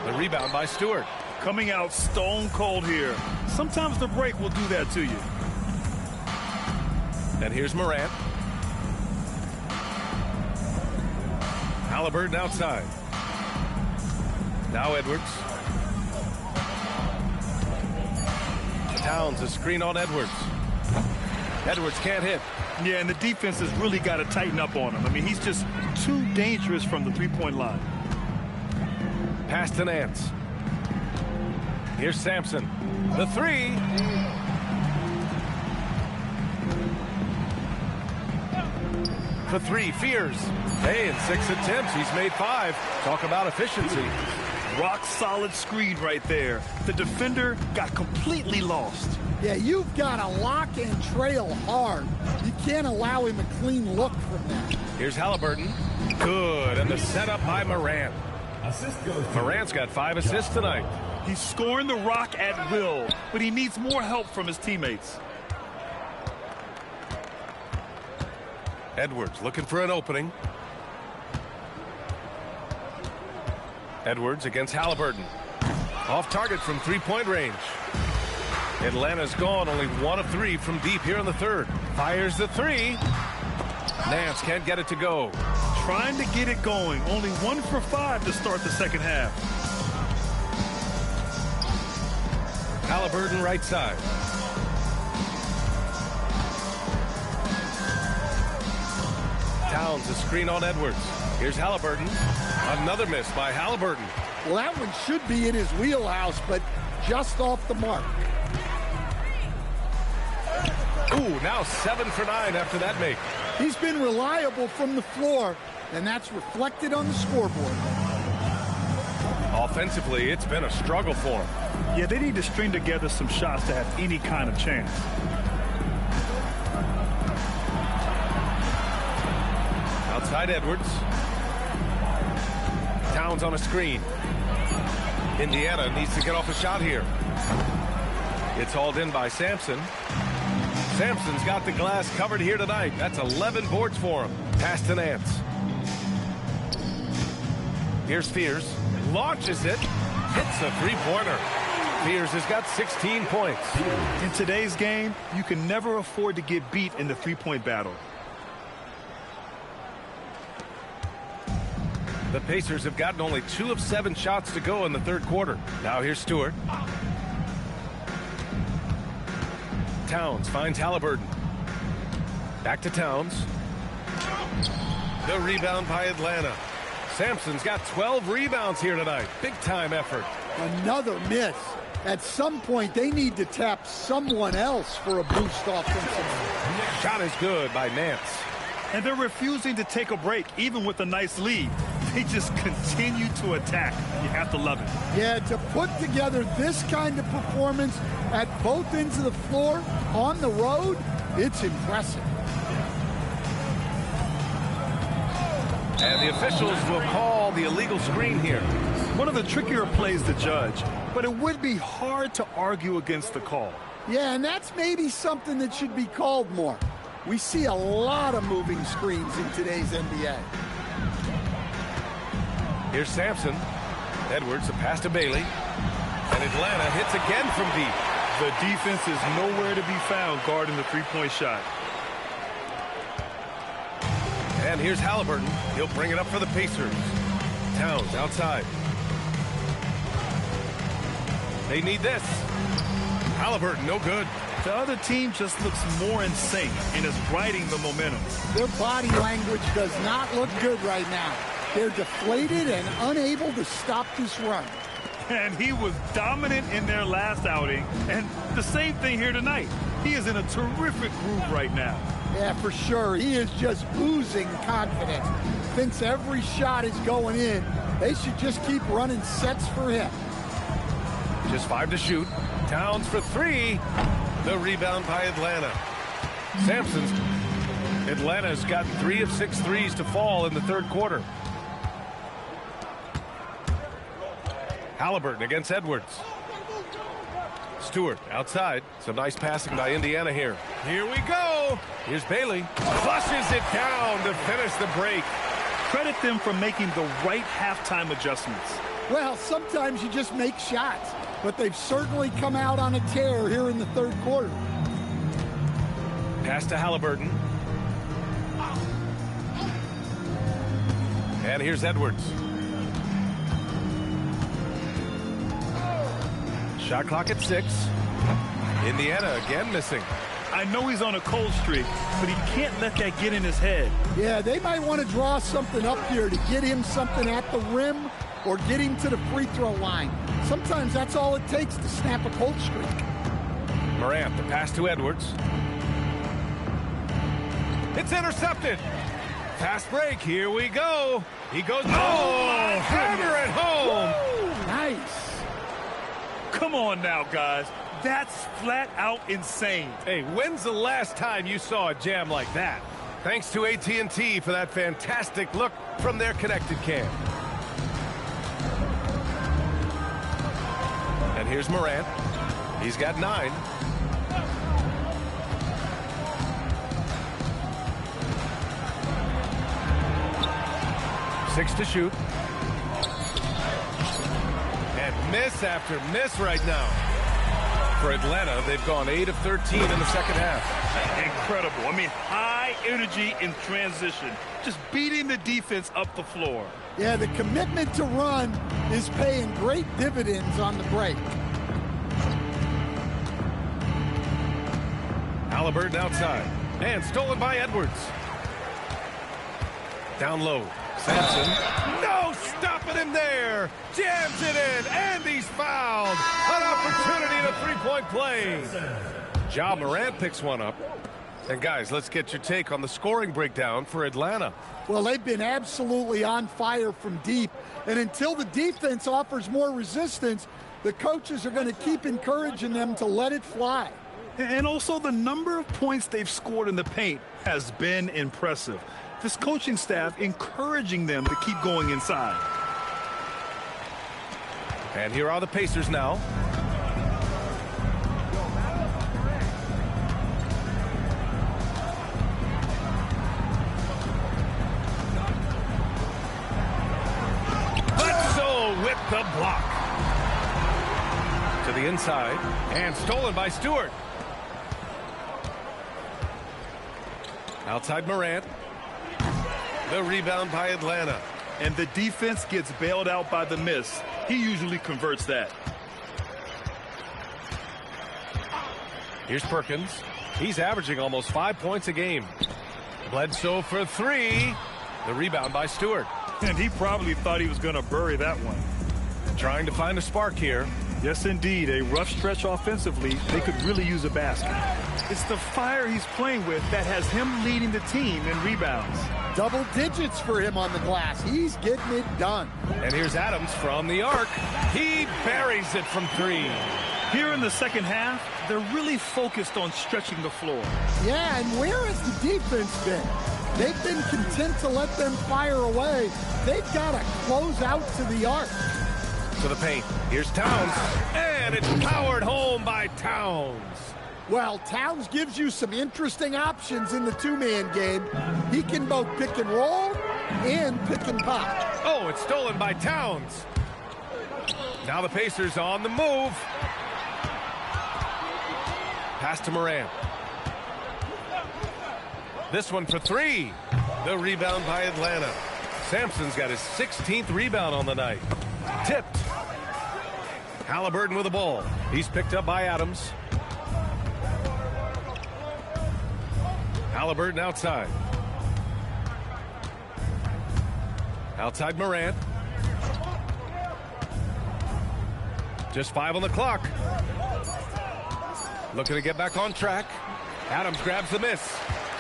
The rebound by Stewart. Coming out stone cold here. Sometimes the break will do that to you. And here's Morant. Halliburton outside. Now Edwards. Towns a screen on Edwards. Edwards can't hit. Yeah, and the defense has really got to tighten up on him. I mean, he's just too dangerous from the three-point line. Pass to Nance. Here's Sampson. The three. For three, Fears. Hey, in 6 attempts, he's made 5. Talk about efficiency. Rock solid screen right there. The defender got completely lost. Yeah, you've got to lock and trail hard. You can't allow him a clean look from that. Here's Halliburton. Good, and the setup by Morant. Morant's got 5 assists tonight. He's scoring the rock at will, but he needs more help from his teammates. Edwards looking for an opening. Edwards against Halliburton. Off target from three-point range. Atlanta's gone only 1 of 3 from deep here in the third. Fires the three. Nance can't get it to go. Trying to get it going. Only 1 for 5 to start the second half. Halliburton right side. Towns a screen on Edwards. Here's Halliburton. Another miss by Halliburton. Well, that one should be in his wheelhouse, but just off the mark. Ooh, now 7 for 9 after that make. He's been reliable from the floor, and that's reflected on the scoreboard. Offensively, it's been a struggle for him. Yeah, they need to string together some shots to have any kind of chance. Outside Edwards. Towns on a screen. Indiana needs to get off a shot here. It's hauled in by Sampson. Sampson's got the glass covered here tonight. That's 11 boards for him. Pass to Nance. Here's Fears. Launches it. Hits a three-pointer. Fears has got 16 points. In today's game, you can never afford to get beat in the three-point battle. The Pacers have gotten only 2 of 7 shots to go in the third quarter. Now here's Stewart. Towns finds Halliburton. Back to Towns. The rebound by Atlanta. Sampson's got 12 rebounds here tonight. Big-time effort. Another miss. At some point, they need to tap someone else for a boost offensively. Shot is good by Nance. And they're refusing to take a break, even with a nice lead. They just continue to attack. You have to love it. Yeah, to put together this kind of performance at both ends of the floor on the road, it's impressive. And the officials will call the illegal screen here. One of the trickier plays to judge, but it would be hard to argue against the call. Yeah, and that's maybe something that should be called more. We see a lot of moving screens in today's NBA. Here's Sampson. Edwards, a pass to Bailey. And Atlanta hits again from deep. The defense is nowhere to be found guarding the three-point shot. And here's Halliburton. He'll bring it up for the Pacers. Towns outside. They need this. Halliburton, no good. The other team just looks more in sync and is riding the momentum. Their body language does not look good right now. They're deflated and unable to stop this run. And he was dominant in their last outing. And the same thing here tonight. He is in a terrific groove right now. Yeah, for sure. He is just oozing confidence. Thinks every shot is going in. They should just keep running sets for him. Just 5 to shoot. Towns for 3. The rebound by Atlanta. Sampson's. Atlanta's got 3 of 6 threes to fall in the third quarter. Halliburton against Edwards. Stewart outside. Some nice passing by Indiana here. Here we go. Here's Bailey. Flushes it down to finish the break. Credit them for making the right halftime adjustments. Well, sometimes you just make shots, but they've certainly come out on a tear here in the third quarter. Pass to Halliburton. And here's Edwards. Shot clock at 6. Indiana again missing. I know he's on a cold streak, but he can't let that get in his head. Yeah, they might want to draw something up here to get him something at the rim or get him to the free throw line. Sometimes that's all it takes to snap a cold streak. Morant, the pass to Edwards. It's intercepted. Fast break, here we go. He goes, hammer it home. Woo! Nice. Come on now, guys. That's flat out insane. Hey, when's the last time you saw a jam like that? Thanks to AT&T for that fantastic look from their connected cam. And here's Morant. He's got 9. Six to shoot. And miss after miss right now. For Atlanta, they've gone 8 of 13 in the second half. Incredible. I mean, high energy in transition. Just beating the defense up the floor. Yeah, the commitment to run is paying great dividends on the break. Halliburton outside. And stolen by Edwards. Down low. Sampson. No stopping him there. Jams it in. And he's fouled. An opportunity in a three-point play. Ja Morant picks one up. And guys, let's get your take on the scoring breakdown for Atlanta. Well, they've been absolutely on fire from deep. And until the defense offers more resistance, the coaches are going to keep encouraging them to let it fly. And also the number of points they've scored in the paint has been impressive. This coaching staff encouraging them to keep going inside. And here are the Pacers now. Bledsoe with the block. To the inside. And stolen by Stewart. Outside Morant. The rebound by Atlanta. And the defense gets bailed out by the miss. He usually converts that. Here's Perkins. He's averaging almost 5 points a game. Bledsoe for 3. The rebound by Stewart. And he probably thought he was going to bury that one. Trying to find a spark here. Yes, indeed. A rough stretch offensively. They could really use a basket. It's the fire he's playing with that has him leading the team in rebounds. Double digits for him on the glass. He's getting it done. And here's Adams from the arc. He buries it from 3. Here in the second half, they're really focused on stretching the floor. Yeah, and where has the defense been? They've been content to let them fire away. They've got to close out to the arc. To the paint. Here's Towns. And it's powered home by Towns. Well, Towns gives you some interesting options in the two-man game. He can both pick and roll and pick and pop. Oh, it's stolen by Towns. Now the Pacers on the move. Pass to Morant. This one for 3. The rebound by Atlanta. Sampson's got his 16th rebound on the night. Tipped. Halliburton with the ball. He's picked up by Adams. Halliburton outside. Outside Morant. Just 5 on the clock. Looking to get back on track. Adams grabs the miss.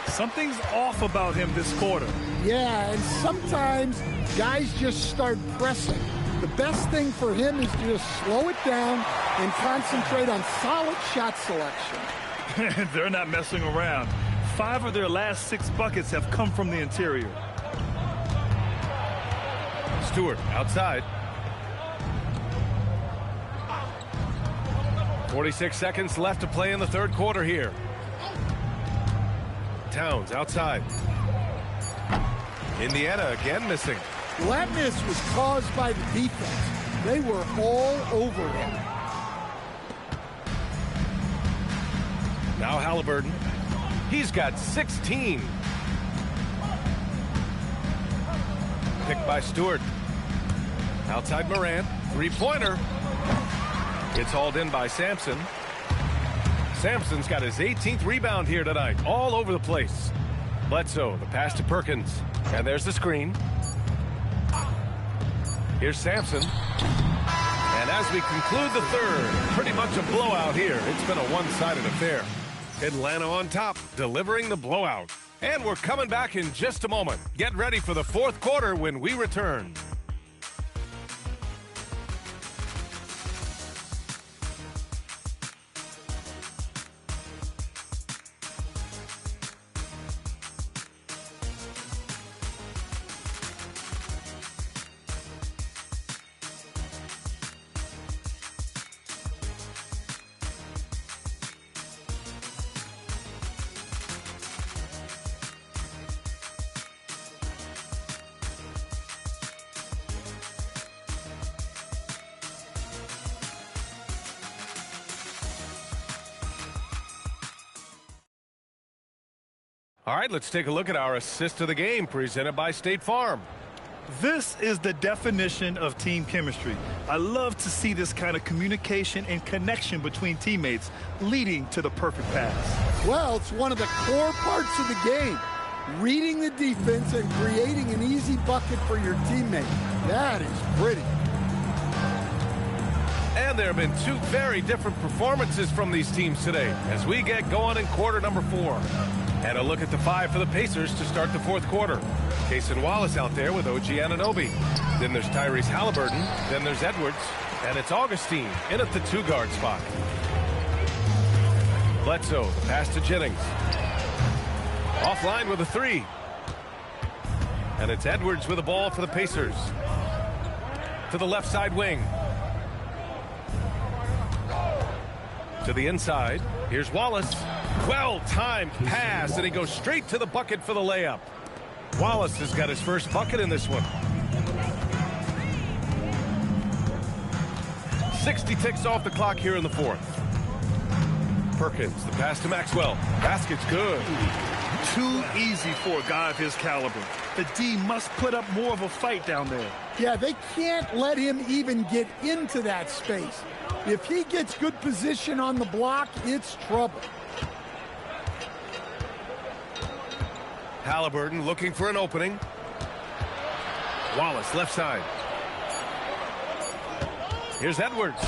Something's off about him this quarter. Yeah, and sometimes guys just start pressing. The best thing for him is to just slow it down and concentrate on solid shot selection. They're not messing around. 5 of their last 6 buckets have come from the interior. Stewart outside. 46 seconds left to play in the third quarter here. Towns outside. Indiana again missing. Well, that miss was caused by the defense. They were all over him. Now Halliburton. He's got 16. picked by Stewart. Outside Morant, three-pointer. It's hauled in by Sampson. Sampson's got his 18th rebound here tonight, all over the place. Bledsoe, the pass to Perkins. And there's the screen. Here's Sampson. And as we conclude the third, pretty much a blowout here. It's been a one-sided affair. Atlanta on top, delivering the blowout. And we're coming back in just a moment. Get ready for the fourth quarter when we return. All right, let's take a look at our assist of the game presented by State Farm. This is the definition of team chemistry. I love to see this kind of communication and connection between teammates leading to the perfect pass. Well, it's one of the core parts of the game. Reading the defense and creating an easy bucket for your teammate. That is pretty. And there have been two very different performances from these teams today as we get going in quarter number 4. And a look at the 5 for the Pacers to start the fourth quarter. Cason Wallace out there with OG Anunoby. Then there's Tyrese Halliburton. Then there's Edwards. And it's Augustine in at the 2-guard spot. Bledsoe, the pass to Jennings. Offline with a 3. And it's Edwards with the ball for the Pacers. To the left side wing. To the inside. Here's Wallace. Well-timed pass, and he goes straight to the bucket for the layup. Wallace has got his first bucket in this one. 60 ticks off the clock here in the fourth. Perkins, the pass to Maxwell. Basket's good. Too easy for a guy of his caliber. The D must put up more of a fight down there. Yeah, they can't let him even get into that space. If he gets good position on the block, it's trouble. Halliburton looking for an opening. Wallace, left side. Here's Edwards.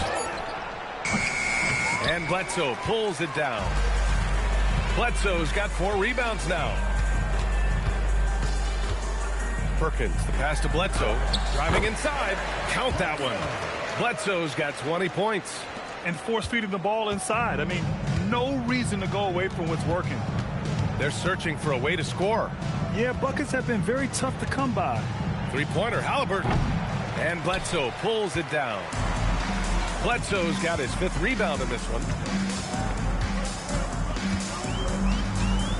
And Bledsoe pulls it down. Bledsoe's got 4 rebounds now. Perkins, the pass to Bledsoe. Driving inside. Count that one. Bledsoe's got 20 points. And force-feeding the ball inside. I mean, no reason to go away from what's working. They're searching for a way to score. Yeah, buckets have been very tough to come by. Three-pointer, Halliburton. And Bledsoe pulls it down. Bledsoe's got his 5th rebound in this one.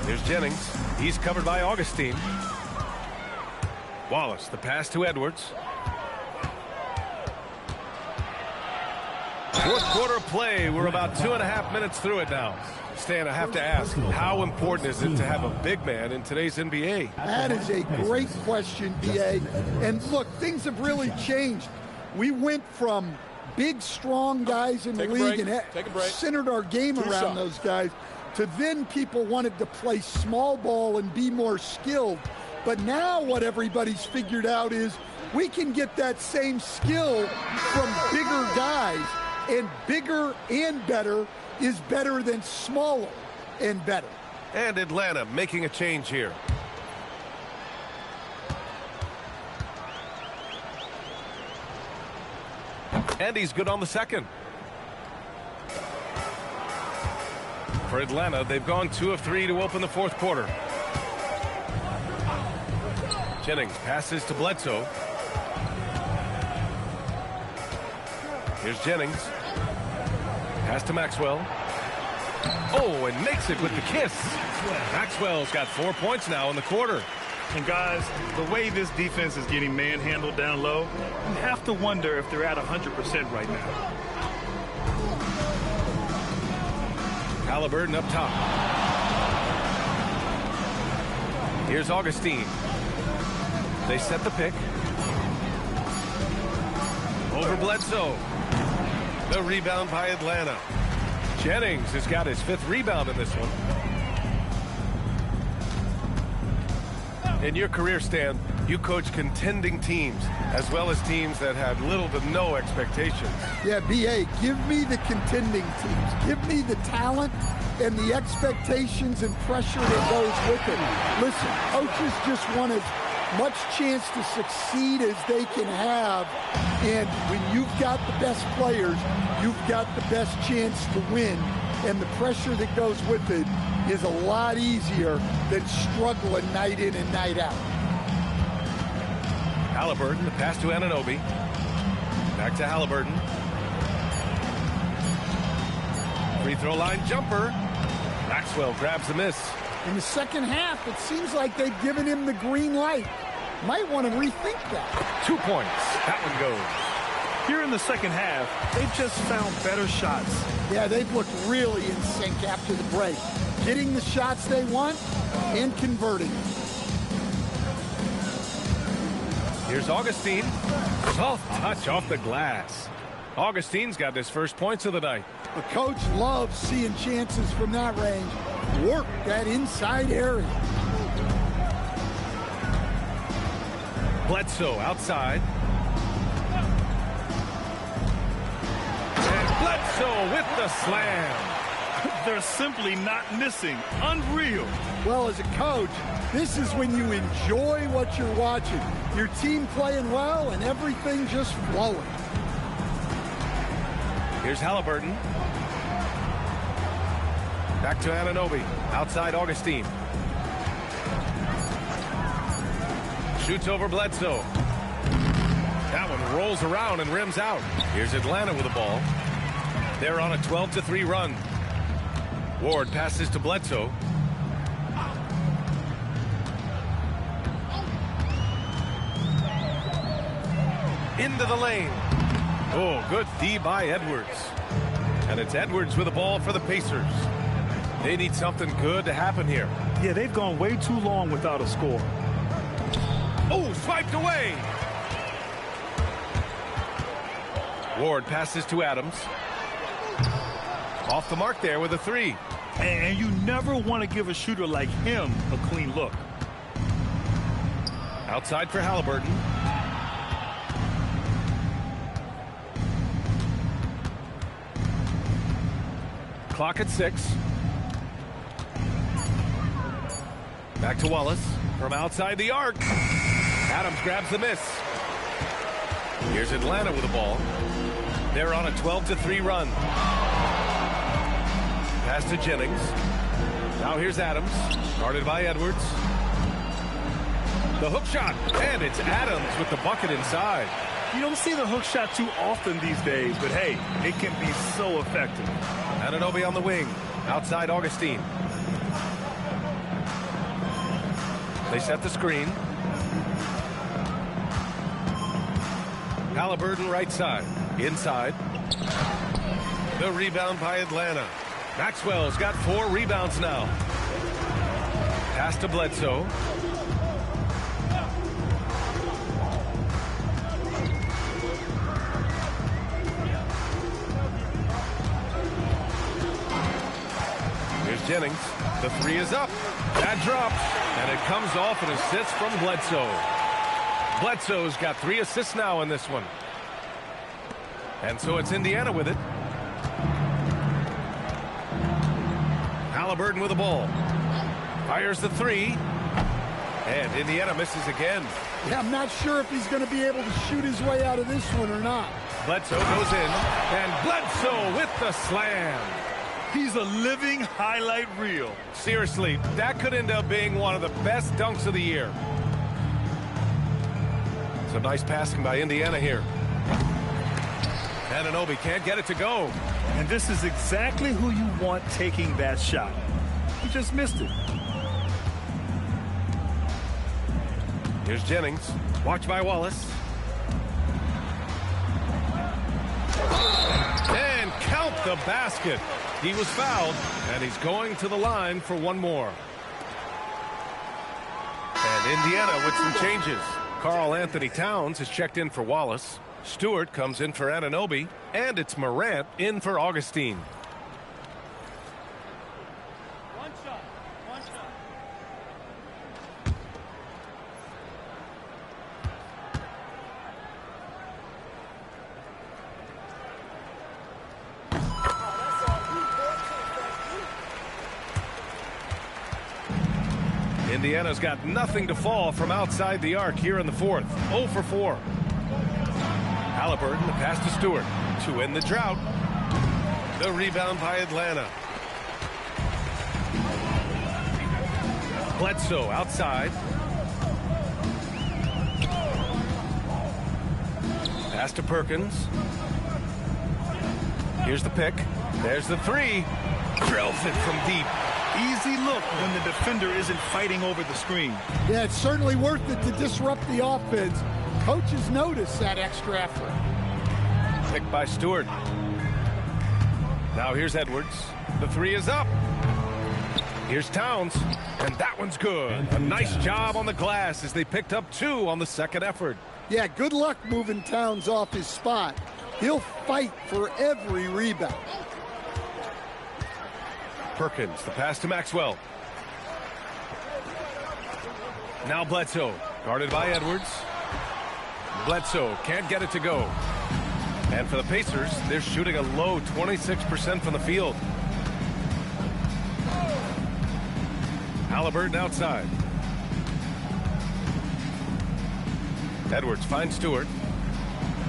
Here's Jennings. He's covered by Augustine. Wallace, the pass to Edwards. Fourth quarter play. We're about 2.5 minutes through it now. Stan, I have to ask, how important is it to have a big man in today's NBA? That is a great question, B.A. And look, things have really changed. We went from big, strong guys in the league and centered our game around those guys to then people wanted to play small ball and be more skilled. But now what everybody's figured out is we can get that same skill from bigger guys, and bigger and better is better than smaller and better. And Atlanta making a change here. And he's good on the second. For Atlanta, they've gone 2 of 3 to open the fourth quarter. Jennings passes to Bledsoe. Here's Jennings. Pass to Maxwell. Oh, and makes it with the kiss. Maxwell's got 4 points now in the quarter. And guys, the way this defense is getting manhandled down low, you have to wonder if they're at 100% right now. Halliburton up top. Here's Augustine. They set the pick. Over Bledsoe. The rebound by Atlanta. Jennings has got his 5th rebound in this one. In your career, Stan, you coach contending teams as well as teams that had little to no expectations. Yeah, B.A., give me the contending teams. Give me the talent and the expectations and pressure that goes with it. Listen, coaches just want as much chance to succeed as they can have. And when you've got the best players, you've got the best chance to win. And the pressure that goes with it is a lot easier than struggling night in and night out. Halliburton, the pass to Anunoby. Back to Halliburton. Free throw line jumper. Maxwell grabs the miss. In the second half, it seems like they've given him the green light. Might want to rethink that. 2 points. That one goes. Here in the second half, they've just found better shots. Yeah, they've looked really in sync after the break. Getting the shots they want and converting. Here's Augustine. Soft touch off the glass. Augustine's got his first points of the night. The coach loves seeing chances from that range. Work that inside area. Bledsoe outside. And Bledsoe with the slam. They're simply not missing. Unreal. Well, as a coach, this is when you enjoy what you're watching. Your team playing well and everything just flowing. Here's Halliburton. Back to Anunoby. Outside Augustine. Shoots over Bledsoe. That one rolls around and rims out. Here's Atlanta with the ball. They're on a 12-3 run. Ward passes to Bledsoe. Into the lane. Oh, good D by Edwards. And it's Edwards with the ball for the Pacers. They need something good to happen here. Yeah, they've gone way too long without a score. Oh, swiped away. Ward passes to Adams. Off the mark there with a 3. And you never want to give a shooter like him a clean look. Outside for Halliburton. Clock at 6. Back to Wallace from outside the arc. Adams grabs the miss. Here's Atlanta with the ball. They're on a 12-3 run. Pass to Jennings. Now here's Adams, guarded by Edwards. The hook shot, and it's Adams with the bucket inside. You don't see the hook shot too often these days, but hey, it can be so effective. Anunoby on the wing, outside Augustine. They set the screen. Halliburton right side, inside. The rebound by Atlanta. Maxwell's got 4 rebounds now. Pass to Bledsoe. Here's Jennings. The 3 is up. That drops. And it comes off an assist from Bledsoe. Bledsoe's got 3 assists now in this one. And so it's Indiana with it. Halliburton with the ball. Fires the 3. And Indiana misses again. Yeah, I'm not sure if he's going to be able to shoot his way out of this one or not. Bledsoe goes in. And Bledsoe with the slam. He's a living highlight reel. Seriously, that could end up being one of the best dunks of the year. Some nice passing by Indiana here. Anunoby can't get it to go. And this is exactly who you want taking that shot. He just missed it. Here's Jennings. Watch by Wallace. And count the basket. He was fouled, and he's going to the line for one more. And Indiana with some changes. Karl Anthony Towns has checked in for Wallace. Stewart comes in for Anunoby, and it's Morant in for Augustine. One shot. Indiana's got nothing to fall from outside the arc here in the fourth. 0 for 4. Halliburton, the pass to Stewart to end the drought. The rebound by Atlanta. Bledsoe outside. Pass to Perkins. Here's the pick. There's the three. Drills it from deep. Easy look when the defender isn't fighting over the screen. Yeah, it's certainly worth it to disrupt the offense. Coaches notice that extra effort. Picked by Stewart. Now here's Edwards. The three is up. Here's Towns, and that one's good. A nice job on the glass as they picked up 2 on the second effort. Yeah, good luck moving Towns off his spot. He'll fight for every rebound. Perkins, the pass to Maxwell. Now Bledsoe, guarded by Edwards. Bledsoe can't get it to go. And for the Pacers, they're shooting a low 26% from the field. Halliburton outside. Edwards finds Stewart.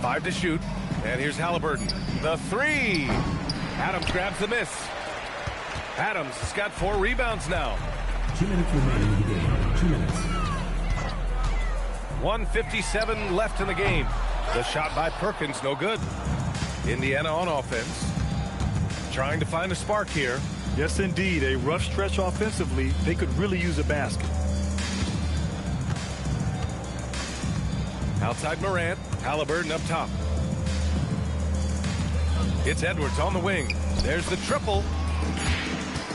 5 to shoot. And here's Halliburton. The three. Adams grabs the miss. Adams has got 4 rebounds now. 2 minutes remaining in the game. 2 minutes. 1:57 left in the game. The shot by Perkins, no good. Indiana on offense. Trying to find a spark here. Yes, indeed. A rough stretch offensively. They could really use a basket. Outside Morant. Halliburton up top. It's Edwards on the wing. There's the triple.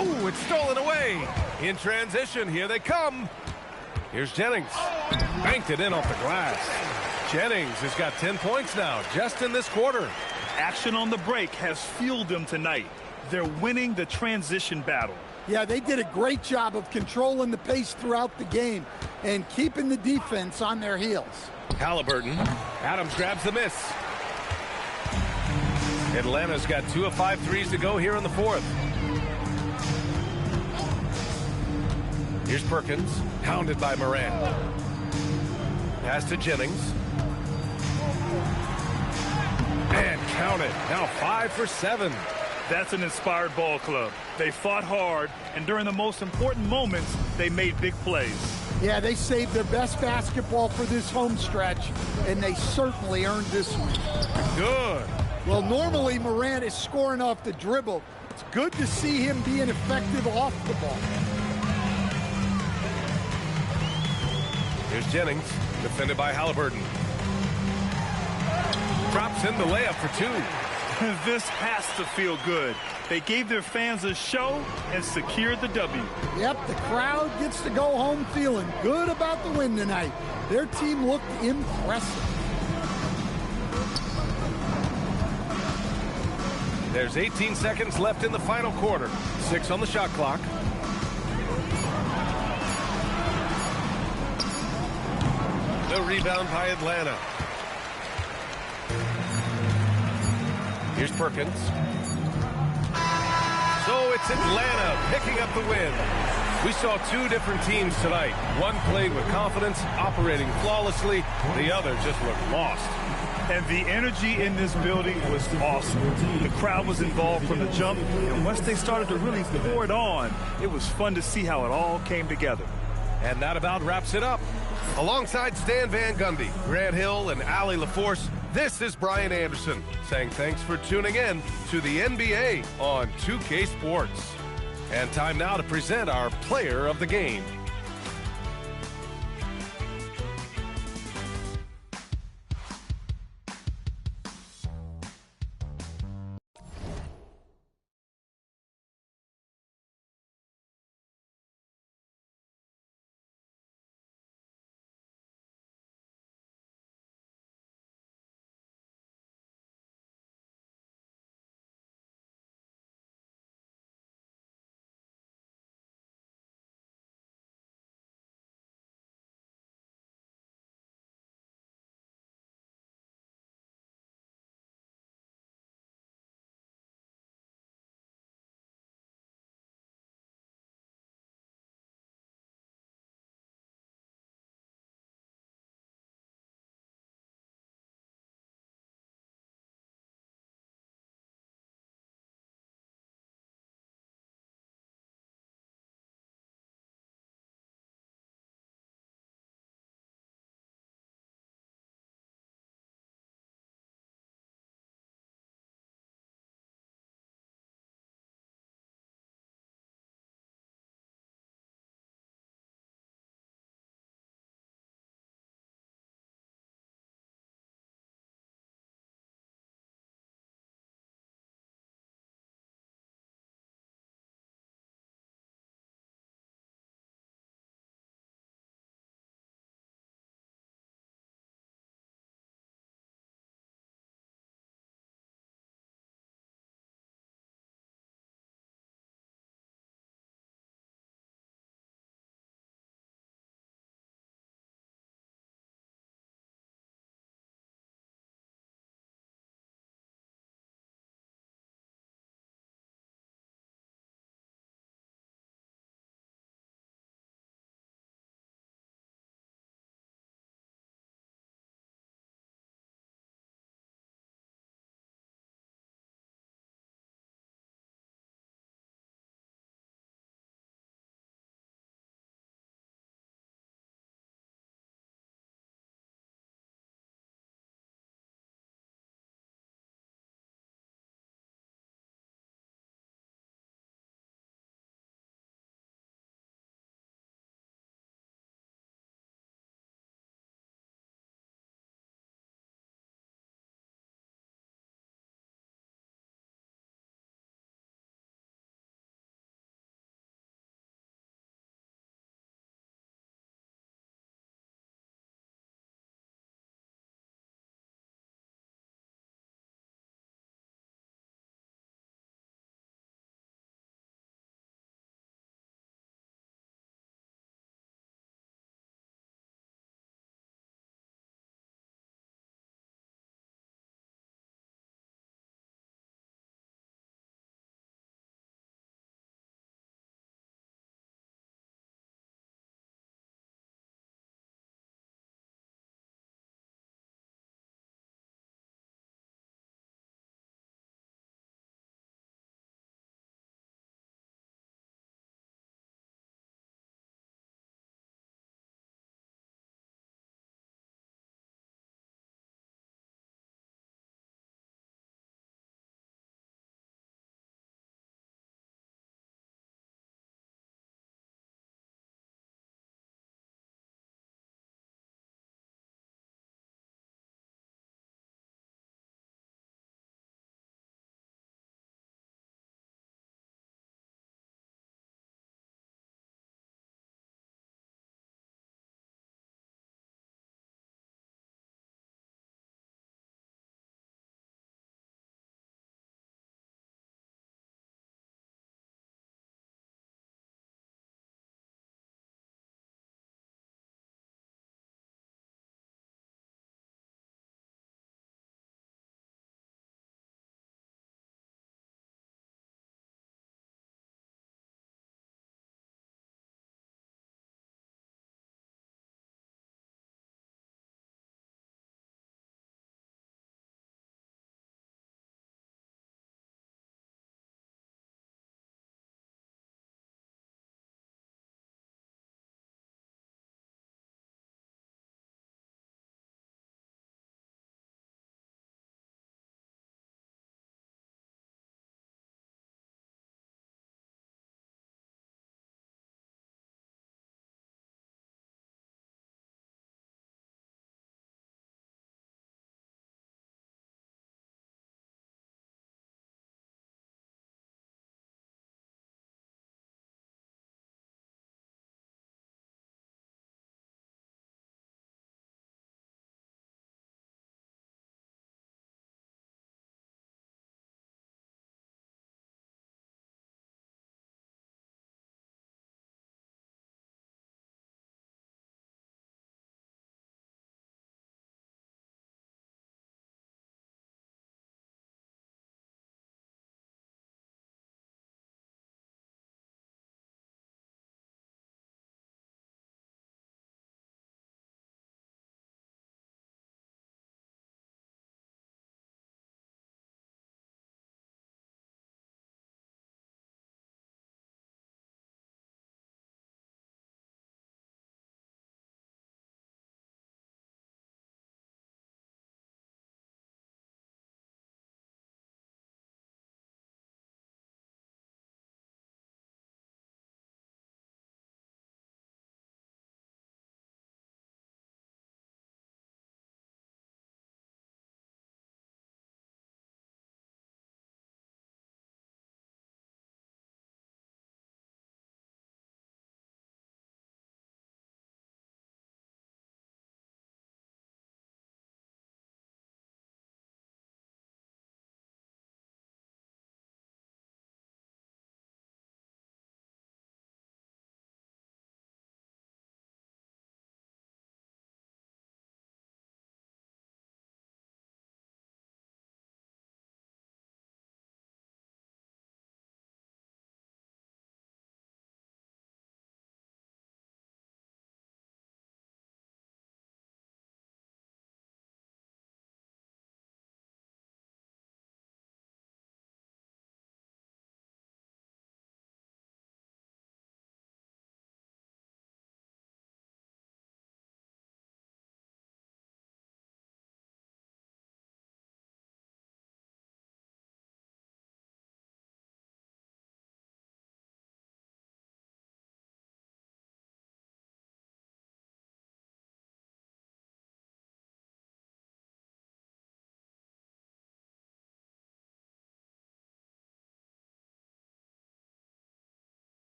Oh, it's stolen away. In transition, here they come. Here's Jennings. Banked it in off the glass. Jennings has got 10 points now, just in this quarter. Action on the break has fueled them tonight. They're winning the transition battle. Yeah, they did a great job of controlling the pace throughout the game and keeping the defense on their heels. Halliburton. Adams grabs the miss. Atlanta's got 2 of 5 threes to go here in the fourth. Here's Perkins, hounded by Morant. Pass to Jennings. And count it. Now 5 for 7. That's an inspired ball club. They fought hard, and during the most important moments, they made big plays. Yeah, they saved their best basketball for this home stretch, and they certainly earned this one. Good. Well, normally Morant is scoring off the dribble. It's good to see him being effective off the ball. Here's Jennings, defended by Halliburton. Drops in the layup for 2. This has to feel good. They gave their fans a show and secured the W. Yep, the crowd gets to go home feeling good about the win tonight. Their team looked impressive. There's 18 seconds left in the final quarter. 6 on the shot clock. The rebound by Atlanta. Here's Perkins. So it's Atlanta picking up the win. We saw 2 different teams tonight. One played with confidence, operating flawlessly. The other just looked lost. And the energy in this building was awesome. The crowd was involved from the jump, and once they started to really pour it on, it was fun to see how it all came together. And that about wraps it up. Alongside Stan Van Gundy, Grant Hill, and Allie LaForce, this is Brian Anderson saying thanks for tuning in to the NBA on 2K Sports. And time now to present our player of the game.